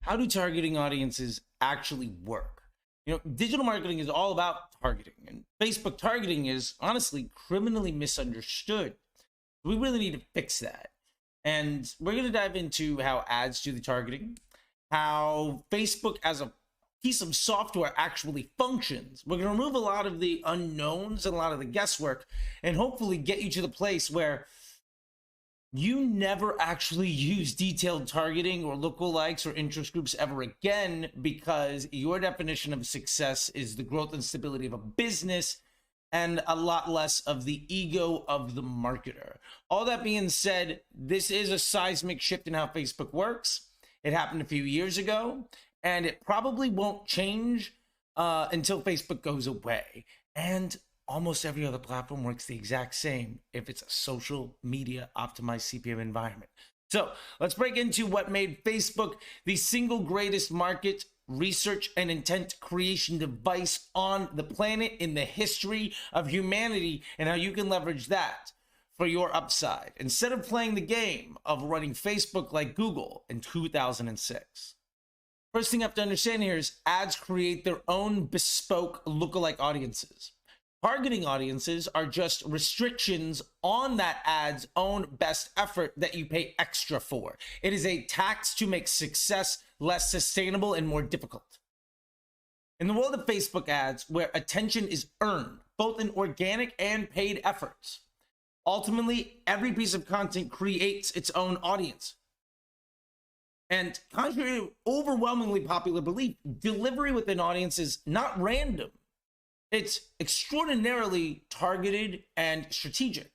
how do targeting audiences actually work? Digital marketing is all about targeting, and Facebook targeting is honestly criminally misunderstood. We really need to fix that. And we're going to dive into how ads do the targeting, how Facebook as a piece of software actually functions. We're going to remove a lot of the unknowns and a lot of the guesswork, and hopefully get you to the place where you never actually use detailed targeting or lookalikes or interest groups ever again, because your definition of success is the growth and stability of a business and a lot less of the ego of the marketer. All that being said, this is a seismic shift in how Facebook works. It happened a few years ago, and it probably won't change until Facebook goes away. And almost every other platform works the exact same if it's a social media optimized CPM environment. So let's break into what made Facebook the single greatest market research and intent creation device on the planet in the history of humanity, and how you can leverage that for your upside instead of playing the game of running Facebook like Google in 2006. First thing you have to understand here is ads create their own bespoke lookalike audiences. Targeting audiences are just restrictions on that ad's own best effort that you pay extra for. It is a tax to make success less sustainable and more difficult. In the world of Facebook ads, where attention is earned, both in organic and paid efforts, ultimately, every piece of content creates its own audience. And contrary to overwhelmingly popular belief, delivery with an audience is not random. It's extraordinarily targeted and strategic.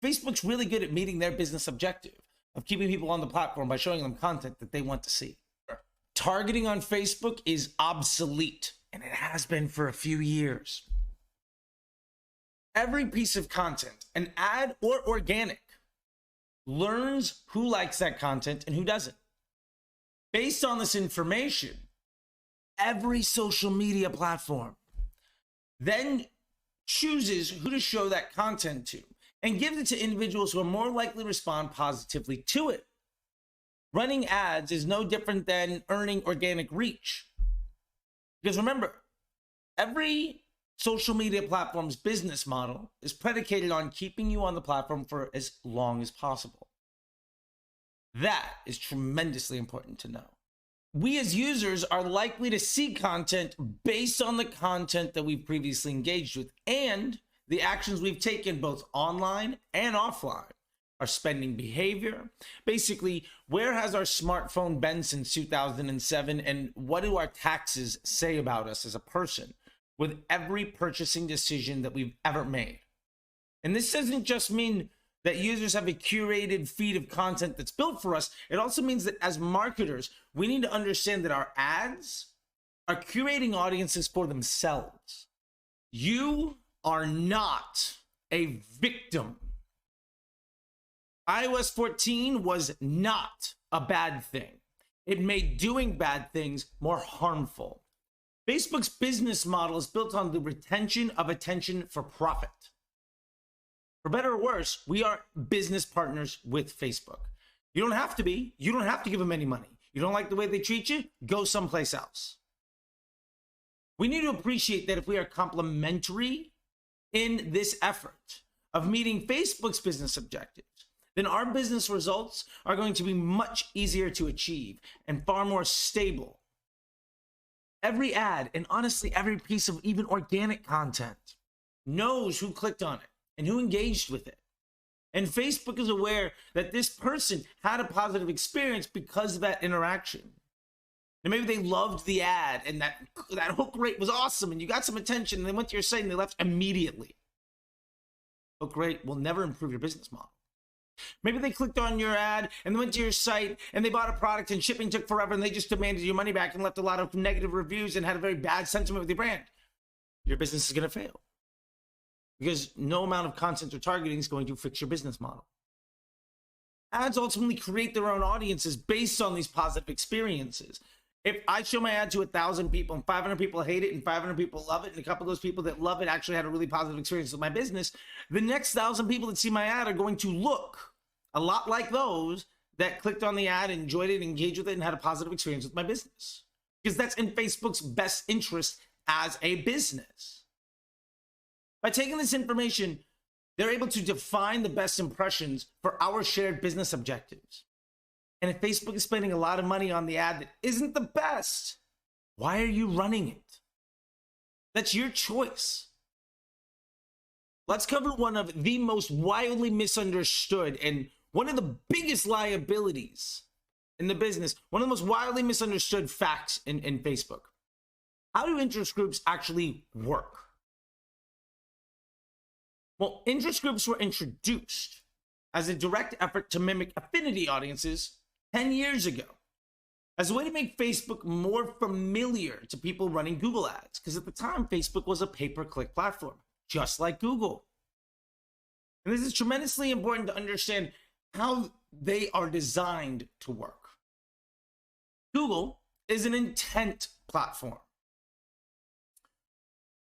Facebook's really good at meeting their business objective of keeping people on the platform by showing them content that they want to see. Targeting on Facebook is obsolete, and it has been for a few years. Every piece of content, an ad or organic, learns who likes that content and who doesn't. Based on this information, every social media platform then chooses who to show that content to and gives it to individuals who are more likely to respond positively to it. Running ads is no different than earning organic reach. Because remember, every social media platform's business model is predicated on keeping you on the platform for as long as possible. That is tremendously important to know. We as users are likely to see content based on the content that we've previously engaged with and the actions we've taken both online and offline. Our spending behavior, basically, where has our smartphone been since 2007, and what do our taxes say about us as a person with every purchasing decision that we've ever made. And this doesn't just mean that users have a curated feed of content that's built for us. It also means that as marketers, we need to understand that our ads are curating audiences for themselves. You are not a victim. iOS 14 was not a bad thing. It made doing bad things more harmful. Facebook's business model is built on the retention of attention for profit. For better or worse, we are business partners with Facebook. You don't have to be. You don't have to give them any money. You don't like the way they treat you? Go someplace else. We need to appreciate that if we are complementary in this effort of meeting Facebook's business objectives, then our business results are going to be much easier to achieve and far more stable. Every ad, and honestly every piece of even organic content, knows who clicked on it and who engaged with it. And Facebook is aware that this person had a positive experience because of that interaction. And maybe they loved the ad and that hook rate was awesome and you got some attention and they went to your site and they left immediately. Hook rate will never improve your business model. Maybe they clicked on your ad and they went to your site and they bought a product and shipping took forever and they just demanded your money back and left a lot of negative reviews and had a very bad sentiment with your brand. Your business is going to fail. Because no amount of content or targeting is going to fix your business model. Ads ultimately create their own audiences based on these positive experiences. If I show my ad to 1,000 people and 500 people hate it and 500 people love it, and a couple of those people that love it actually had a really positive experience with my business, the next 1,000 people that see my ad are going to look a lot like those that clicked on the ad, enjoyed it, engaged with it, and had a positive experience with my business. Because that's in Facebook's best interest as a business. By taking this information, they're able to define the best impressions for our shared business objectives. And if Facebook is spending a lot of money on the ad that isn't the best, why are you running it? That's your choice. Let's cover one of the most wildly misunderstood and one of the biggest liabilities in the business, one of the most wildly misunderstood facts in Facebook. How do interest groups actually work? Well, interest groups were introduced as a direct effort to mimic affinity audiences 10 years ago, as a way to make Facebook more familiar to people running Google ads, because at the time, Facebook was a pay-per-click platform, just like Google. And this is tremendously important to understand how they are designed to work. Google is an intent platform.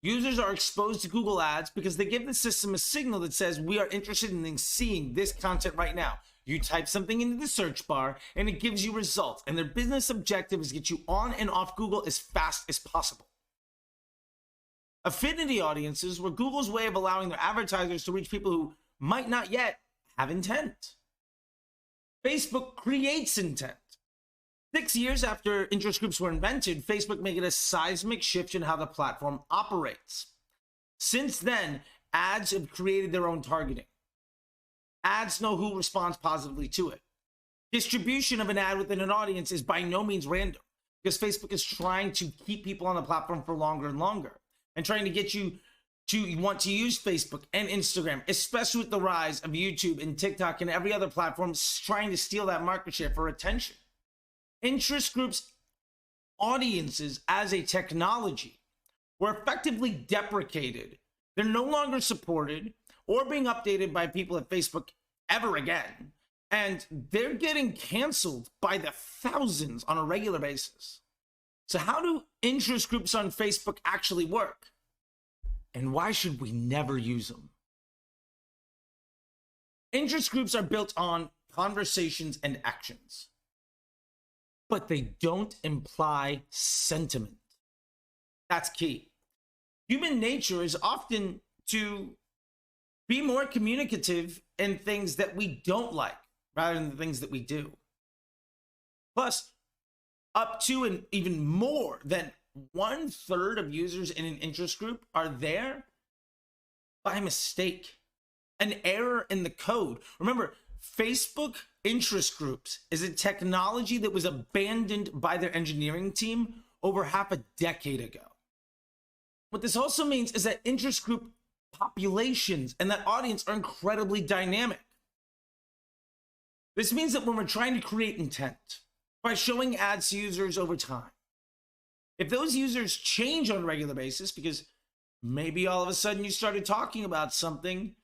Users are exposed to Google ads because they give the system a signal that says, we are interested in seeing this content right now. You type something into the search bar and it gives you results. And their business objective is to get you on and off Google as fast as possible. Affinity audiences were Google's way of allowing their advertisers to reach people who might not yet have intent. Facebook creates intent. 6 years after interest groups were invented, Facebook made a seismic shift in how the platform operates. Since then, ads have created their own targeting. Ads know who responds positively to it. Distribution of an ad within an audience is by no means random, because Facebook is trying to keep people on the platform for longer and longer, and trying to get you to want to use Facebook and Instagram, especially with the rise of YouTube and TikTok and every other platform trying to steal that market share for attention. Interest groups audiences as a technology were effectively deprecated. They're no longer supported or being updated by people at Facebook ever again. And they're getting canceled by the thousands on a regular basis. So how do interest groups on Facebook actually work? And why should we never use them? Interest groups are built on conversations and actions, but they don't imply sentiment. That's key. Human nature is often to be more communicative in things that we don't like rather than the things that we do. Plus, up to and even more than 1/3 of users in an interest group are there by mistake, an error in the code. Remember, Facebook interest groups is a technology that was abandoned by their engineering team over half a decade ago. What this also means is that interest group populations and that audience are incredibly dynamic. This means that when we're trying to create intent by showing ads to users over time, if those users change on a regular basis, because maybe all of a sudden you started talking about something,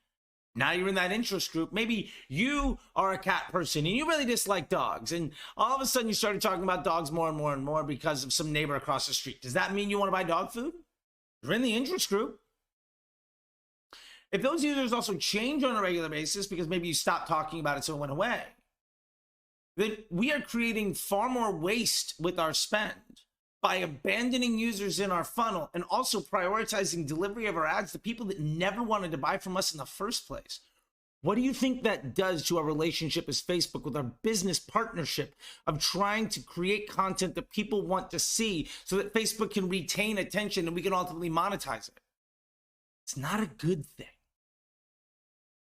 now you're in that interest group. Maybe you are a cat person and you really dislike dogs, and all of a sudden you started talking about dogs more and more and more because of some neighbor across the street. Does that mean you want to buy dog food? You're in the interest group. If those users also change on a regular basis because maybe you stopped talking about it so it went away, then we are creating far more waste with our spend by abandoning users in our funnel and also prioritizing delivery of our ads to people that never wanted to buy from us in the first place. What do you think that does to our relationship as Facebook with our business partnership of trying to create content that people want to see so that Facebook can retain attention and we can ultimately monetize it? It's not a good thing.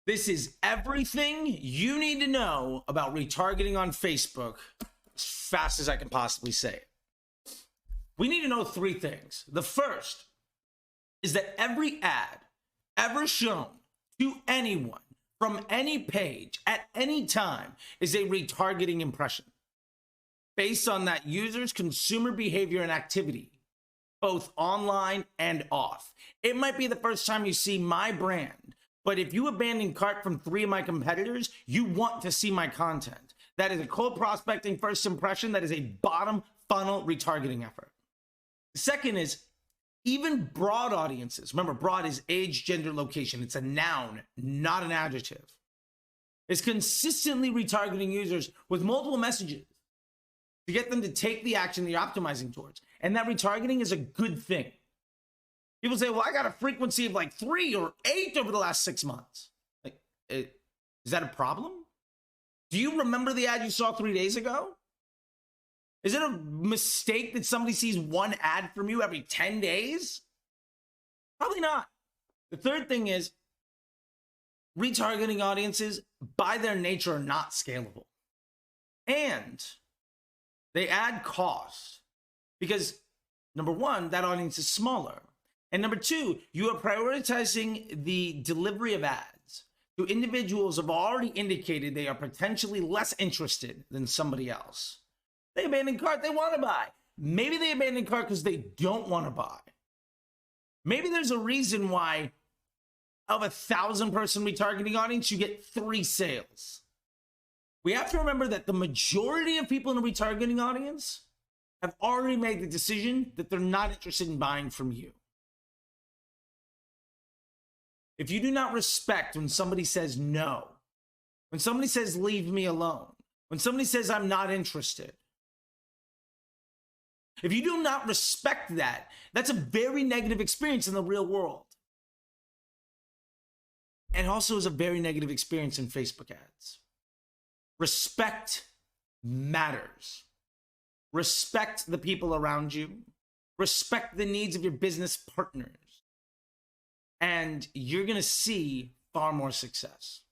This is everything you need to know about retargeting on Facebook as fast as I can possibly say it. We need to know 3 things. The first is that every ad ever shown to anyone from any page at any time is a retargeting impression based on that user's consumer behavior and activity, both online and off. It might be the first time you see my brand, but if you abandon cart from 3 of my competitors, you want to see my content. That is a cold prospecting first impression. That is a bottom funnel retargeting effort. The second is even broad audiences. Remember, broad is age, gender, location. It's a noun, not an adjective. is consistently retargeting users with multiple messages to get them to take the action that you're optimizing towards. And that retargeting is a good thing. People say, well, I got a frequency of like 3 or 8 over the last 6 months. Like, is that a problem? Do you remember the ad you saw 3 days ago? Is it a mistake that somebody sees one ad from you every 10 days? Probably not. The third thing is retargeting audiences by their nature are not scalable. And they add cost because number one, that audience is smaller. And number two, you are prioritizing the delivery of ads to individuals who have already indicated they are potentially less interested than somebody else. They abandon cart, they want to buy. Maybe they abandon cart because they don't want to buy. Maybe there's a reason why of 1,000-person retargeting audience, you get 3 sales. We have to remember that the majority of people in a retargeting audience have already made the decision that they're not interested in buying from you. If you do not respect when somebody says no, when somebody says leave me alone, when somebody says I'm not interested, if you do not respect that, that's a very negative experience in the real world. And also is a very negative experience in Facebook ads. Respect matters. Respect the people around you. Respect the needs of your business partners. And you're going to see far more success.